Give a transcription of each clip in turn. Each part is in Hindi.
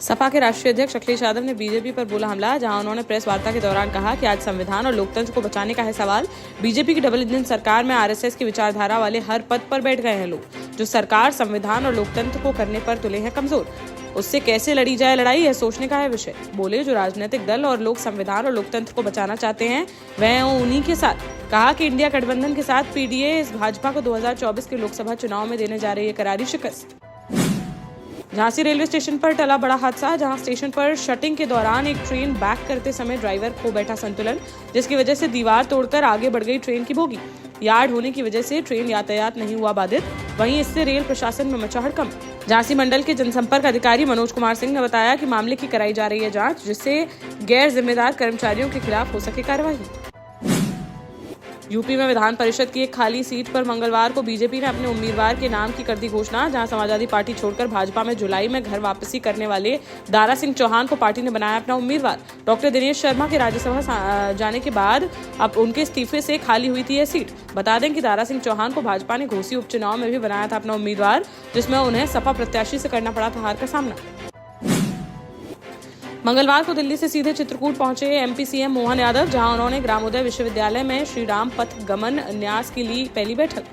सपा के राष्ट्रीय अध्यक्ष अखिलेश यादव ने बीजेपी पर बोला हमला, जहां उन्होंने प्रेस वार्ता के दौरान कहा कि आज संविधान और लोकतंत्र को बचाने का है सवाल। बीजेपी की डबल इंजन सरकार में आरएसएस की विचारधारा वाले हर पद पर बैठ गए हैं लोग। जो सरकार संविधान और लोकतंत्र को करने पर तुले हैं कमजोर, उससे कैसे लड़ी जाए लड़ाई, यह सोचने का है विषय। बोले जो राजनीतिक दल और लोग संविधान और लोकतंत्र को बचाना चाहते हैं वह उन्हीं के साथ। कहा कि इंडिया गठबंधन के साथ पीडीए इस भाजपा को 2024 के लोकसभा चुनाव में देने जा रही है करारी शिकस्त। झांसी रेलवे स्टेशन पर टला बड़ा हादसा, जहां स्टेशन पर शटिंग के दौरान एक ट्रेन बैक करते समय ड्राइवर खो बैठा संतुलन, जिसकी वजह से दीवार तोड़कर आगे बढ़ गई ट्रेन की बोगी। यार्ड होने की वजह से ट्रेन यातायात नहीं हुआ बाधित, वहीं इससे रेल प्रशासन में मचा हड़कंप। झांसी मंडल के जनसंपर्क अधिकारी मनोज कुमार सिंह ने बताया कि मामले की कराई जा रही है जांच, जिससे गैर जिम्मेदार कर्मचारियों के खिलाफ हो सके कार्रवाई। यूपी में विधान परिषद की एक खाली सीट पर मंगलवार को बीजेपी ने अपने उम्मीदवार के नाम की कर दी घोषणा, जहां समाजवादी पार्टी छोड़कर भाजपा में जुलाई में घर वापसी करने वाले दारा सिंह चौहान को पार्टी ने बनाया अपना उम्मीदवार। डॉक्टर दिनेश शर्मा के राज्यसभा जाने के बाद अब उनके इस्तीफे से खाली हुई थी यह सीट। बता दें कि दारा सिंह चौहान को भाजपा ने घोसी उपचुनाव में भी बनाया था अपना उम्मीदवार, जिसमें उन्हें सपा प्रत्याशी से करना पड़ा था हार का सामना। मंगलवार को दिल्ली से सीधे चित्रकूट पहुंचे एमपी सीएम मोहन यादव, जहां उन्होंने ग्रामोदय विश्वविद्यालय में श्री राम पथ गमन न्यास की ली पहली बैठक,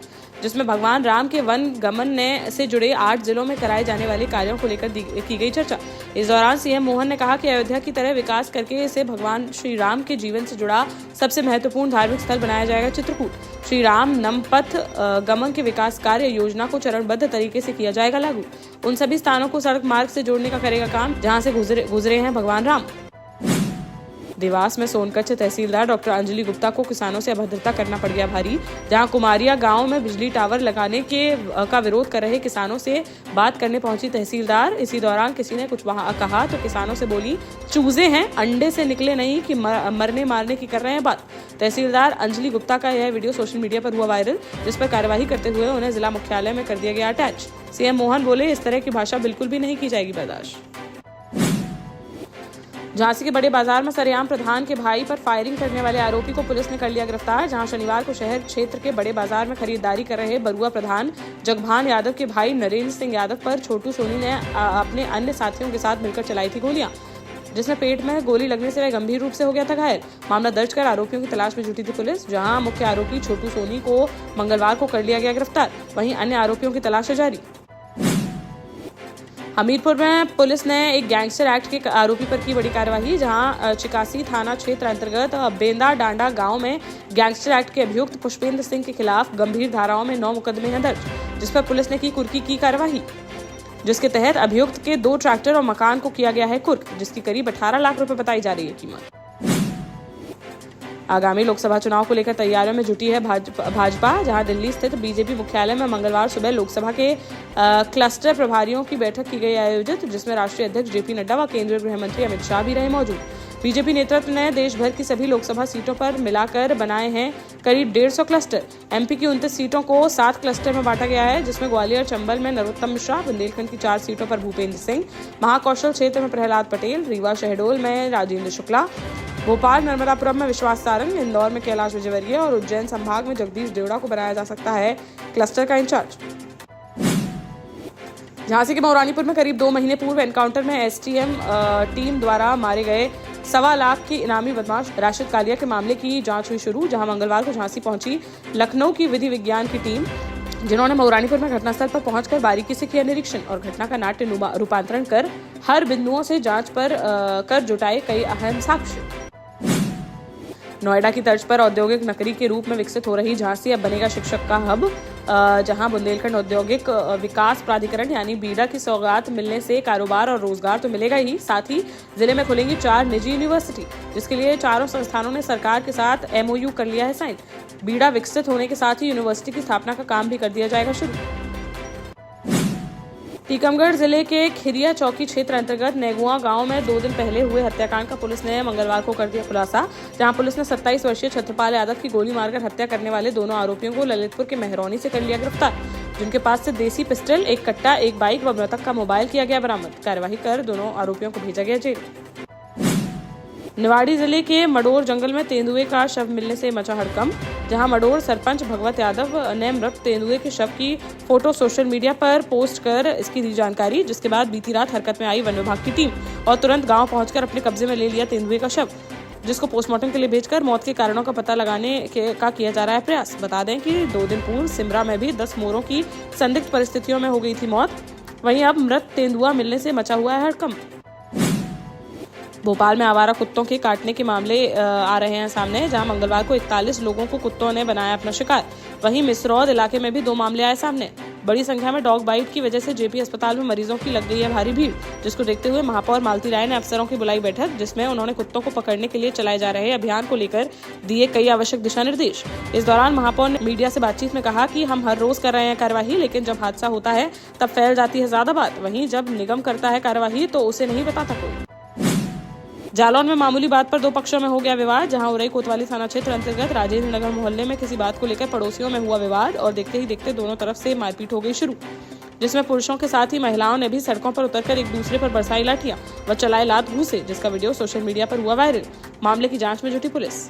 जिसमें भगवान राम के वन गमन से जुड़े 8 जिलों में कराए जाने वाले कार्यों को लेकर की गई चर्चा। इस दौरान सीएम मोहन ने कहा कि अयोध्या की तरह विकास करके इसे भगवान श्री राम के जीवन से जुड़ा सबसे महत्वपूर्ण धार्मिक स्थल बनाया जाएगा चित्रकूट। श्री राम नमपथ गमन के विकास कार्य योजना को चरणबद्ध तरीके से किया जाएगा लागू। उन सभी स्थानों को सड़क मार्ग से जोड़ने का करेगा काम जहां से गुजरे हैं भगवान राम। देवास में सोनकच्छ तहसीलदार डॉक्टर अंजलि गुप्ता को किसानों से अभद्रता करना पड़ गया भारी, जहां कुमारिया गांव में बिजली टावर लगाने का विरोध कर रहे किसानों से बात करने पहुंची तहसीलदार। इसी दौरान किसी ने कुछ कहा तो किसानों से बोली, चूजे हैं अंडे से निकले नहीं कि मरने मारने की कर रहे हैं बात। तहसीलदार अंजलि गुप्ता का यह वीडियो सोशल मीडिया पर हुआ वायरल, जिस पर कार्यवाही करते हुए उन्हें जिला मुख्यालय में कर दिया गया अटैच। सीएम मोहन बोले, इस तरह की भाषा बिल्कुल भी नहीं की जाएगी बर्दाश्त। झांसी के बड़े बाजार में सरेआम प्रधान के भाई पर फायरिंग करने वाले आरोपी को पुलिस ने कर लिया गिरफ्तार, जहां शनिवार को शहर क्षेत्र के बड़े बाजार में खरीदारी कर रहे बरुआ प्रधान जगभान यादव के भाई नरेंद्र सिंह यादव पर छोटू सोनी ने अपने अन्य साथियों के साथ मिलकर चलाई थी गोलियां, जिसमें पेट में गोली लगने से वह गंभीर रूप से हो गया था घायल। मामला दर्ज कर आरोपियों की तलाश में जुटी थी पुलिस, जहां मुख्य आरोपी छोटू सोनी को मंगलवार को कर लिया गया गिरफ्तार, वहीं अन्य आरोपियों की तलाश जारी। हमीरपुर में पुलिस ने एक गैंगस्टर एक्ट के आरोपी पर की बड़ी कार्रवाई, जहां चिकासी थाना क्षेत्र अंतर्गत बेंदा डांडा गांव में गैंगस्टर एक्ट के अभियुक्त पुष्पेंद्र सिंह के खिलाफ गंभीर धाराओं में 9 मुकदमे हैं दर्ज, जिस पर पुलिस ने की कुर्की की कार्रवाई, जिसके तहत अभियुक्त के 2 ट्रैक्टर और मकान को किया गया है कुर्क, जिसकी करीब 18 लाख रुपए बताई जा रही है कीमत। आगामी लोकसभा चुनाव को लेकर तैयारियों में जुटी है भाजपा, जहां दिल्ली स्थित बीजेपी मुख्यालय में मंगलवार सुबह लोकसभा के क्लस्टर प्रभारियों की बैठक की गई आयोजित, जिसमें राष्ट्रीय अध्यक्ष जेपी नड्डा व केंद्रीय गृह मंत्री अमित शाह भी रहे मौजूद। बीजेपी नेतृत्व ने देश भर की सभी लोकसभा सीटों पर मिलाकर बनाए हैं करीब 150 क्लस्टर। एमपी की 29 सीटों को 7 क्लस्टर में बांटा गया है, जिसमें ग्वालियर चंबल में नरोत्तम मिश्रा, बुंदेलखंड की 4 सीटों पर भूपेंद्र सिंह, महाकौशल क्षेत्र में प्रहलाद पटेल, रीवा शहडोल में राजेंद्र शुक्ला, भोपाल नर्मदापुरम में विश्वास सारंग, इंदौर में कैलाश विजयवर्गीय और उज्जैन संभाग में जगदीश देवड़ा को बनाया जा सकता है क्लस्टर का इंचार्ज। झांसी के मौरानीपुर में करीब 2 महीने पूर्व एनकाउंटर में एसटीएम टीम द्वारा मारे गए 1.25 लाख के इनामी बदमाश राशिद कालिया के मामले की जांच हुई शुरू, जहां मंगलवार को झांसी पहुंची लखनऊ की विधि विज्ञान की टीम, जिन्होंने मौरानीपुर में घटनास्थल पर पहुंचकर बारीकी से किया निरीक्षण और घटना का नाट्य रूपांतरण कर हर बिंदुओं से जांच कर जुटाए कई अहम साक्ष्य। नोएडा की तर्ज पर औद्योगिक नगरी के रूप में विकसित हो रही झांसी अब बनेगा शिक्षक का हब, जहां बुंदेलखंड औद्योगिक विकास प्राधिकरण यानी बीडा की सौगात मिलने से कारोबार और रोजगार तो मिलेगा ही, साथ ही जिले में खुलेंगी 4 निजी यूनिवर्सिटी, जिसके लिए चारों संस्थानों ने सरकार के साथ MOU कर लिया है साइन। बीडा विकसित होने के साथ ही यूनिवर्सिटी की स्थापना का काम भी कर दिया जाएगा शुरू। टीकमगढ़ जिले के खिरिया चौकी क्षेत्र अंतर्गत नेगुआ गांव में 2 दिन पहले हुए हत्याकांड का पुलिस ने मंगलवार को कर दिया खुलासा, जहां पुलिस ने 27 वर्षीय छत्रपाल यादव की गोली मारकर हत्या करने वाले दोनों आरोपियों को ललितपुर के मेहरौनी से कर लिया गिरफ्तार, जिनके पास से देसी पिस्टल, 1 कट्टा, 1 बाइक व मृतक का मोबाइल किया गया बरामद। कार्यवाही कर दोनों आरोपियों को भेजा गया जेल। निवाड़ी जिले के मडोर जंगल में तेंदुए का शव मिलने से मचा हड़कंप, जहां मडोर सरपंच भगवत यादव ने मृत तेंदुए के शव की फोटो सोशल मीडिया पर पोस्ट कर इसकी दी जानकारी, जिसके बाद बीती रात हरकत में आई वन विभाग की टीम और तुरंत गांव पहुंचकर अपने कब्जे में ले लिया तेंदुए का शव, जिसको पोस्टमार्टम के लिए भेजकर मौत के कारणों का पता लगाने का किया जा रहा है प्रयास। बता दें कि 2 दिन पूर्व सिमरा में भी 10 मोरों की संदिग्ध परिस्थितियों में हो गई थी मौत। वहीं अब मृत तेंदुआ मिलने से मचा हुआ है हड़कंप। भोपाल में आवारा कुत्तों के काटने के मामले आ रहे हैं सामने, जहां मंगलवार को 41 लोगों को कुत्तों ने बनाया अपना शिकार। वहीं मिसरौद इलाके में भी 2 मामले आए सामने। बड़ी संख्या में डॉग बाइट की वजह से जेपी अस्पताल में मरीजों की लग गई है भारी भीड़, जिसको देखते हुए महापौर मालती राय ने अफसरों की बुलाई बैठक, जिसमें उन्होंने कुत्तों को पकड़ने के लिए चलाए जा रहे अभियान को लेकर दिए कई आवश्यक दिशा निर्देश। इस दौरान महापौर ने मीडिया से बातचीत में कहा कि हम हर रोज कर रहे हैं कार्यवाही, लेकिन जब हादसा होता है तब फैल जाती है ज्यादा बात। वहीं जब निगम करता है कार्यवाही तो उसे नहीं बताता कोई। जालौन में मामूली बात पर 2 पक्षों में हो गया विवाद, जहां उरई कोतवाली थाना क्षेत्र अंतर्गत राजेंद्र नगर मोहल्ले में किसी बात को लेकर पड़ोसियों में हुआ विवाद और देखते ही देखते दोनों तरफ से मारपीट हो गई शुरू, जिसमें पुरुषों के साथ ही महिलाओं ने भी सड़कों पर उतरकर एक दूसरे पर बरसाई लाठियां व चलाए लात घूंसे, जिसका वीडियो सोशल मीडिया पर हुआ वायरल। मामले की जांच में जुटी पुलिस।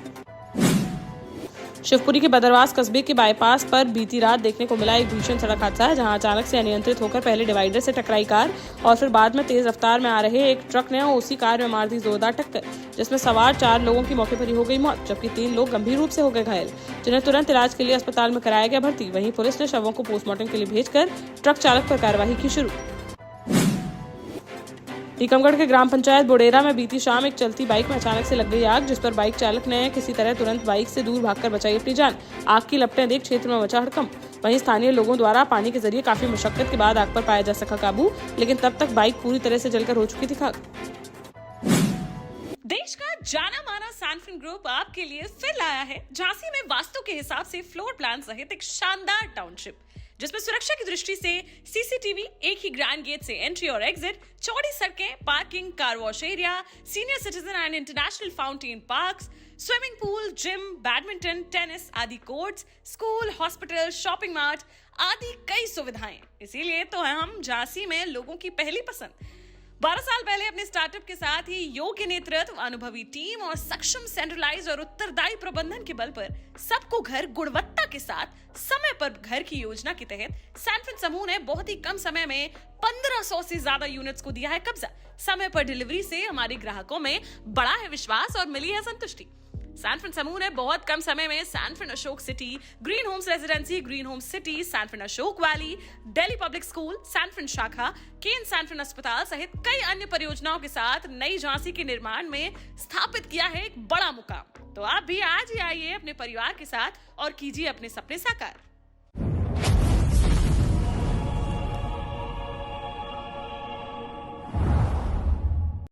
शिवपुरी के बदरवास कस्बे के बाईपास पर बीती रात देखने को मिला एक भीषण सड़क हादसा है, जहां अचानक से अनियंत्रित होकर पहले डिवाइडर से टकराई कार और फिर बाद में तेज रफ्तार में आ रहे एक ट्रक ने उसी कार में मार दी जोरदार टक्कर, जिसमें सवार 4 लोगों की मौके पर ही हो गई मौत, जबकि 3 लोग गंभीर रूप से हो गए घायल, जिन्हें तुरंत इलाज के लिए अस्पताल में कराया गया भर्ती। वहीं पुलिस ने शवों को पोस्टमार्टम के लिए भेजकर ट्रक चालक पर कार्रवाई की शुरू। टीकमगढ़ के ग्राम पंचायत बोडेरा में बीती शाम एक चलती बाइक में अचानक से लग गई आग, जिस पर बाइक चालक ने किसी तरह तुरंत बाइक से दूर भागकर बचाई अपनी जान। आग की लपटें देख क्षेत्र में मचा हड़कंप। वहीं स्थानीय लोगों द्वारा पानी के जरिए काफी मशक्कत के बाद आग पर पाया जा सका काबू, लेकिन तब तक बाइक पूरी तरह से जलकर हो चुकी थी खाक। देश का जाना माना सैनफिन ग्रुप आपके लिए फिर लाया है झांसी में वास्तु के हिसाब से फ्लोर प्लान सहित एक शानदार टाउनशिप, जिसमें सुरक्षा की दृष्टि से सीसीटीवी, एक ही ग्रैंड गेट से एंट्री और एग्जिट, चौड़ी सड़कें, parking, car wash area, senior citizen and international fountain parks, swimming pool, gym, badminton, tennis आदि courts, school, hospital, shopping mart आदि कई सुविधाएं। इसीलिए तो हम झांसी में लोगों की पहली पसंद। 12 साल पहले अपने स्टार्टअप के साथ ही योग्य नेतृत्व, अनुभवी टीम और सक्षम सेंट्रलाइज और उत्तरदायी प्रबंधन के बल पर सबको घर गुणवत्ता के साथ समय पर घर की योजना के तहत सैनफिन समूह ने बहुत ही कम समय में 1500 से ज्यादा यूनिट्स को दिया है कब्जा। समय पर डिलीवरी से हमारे ग्राहकों में बढ़ा है विश्वास और मिली है संतुष्टि। सैनफिन समूह ने बहुत कम समय में Sanfin Ashok city, green homes residency, green homes city, Sanfin Ashok valley, Delhi public school, Sanfin शाखा, केन सैनफिन अस्पताल सहित कई अन्य परियोजनाओं के साथ नई झांसी के निर्माण में स्थापित किया है एक बड़ा मुकाम। तो आप भी आज ही आइए अपने परिवार के साथ और कीजिए अपने सपने साकार।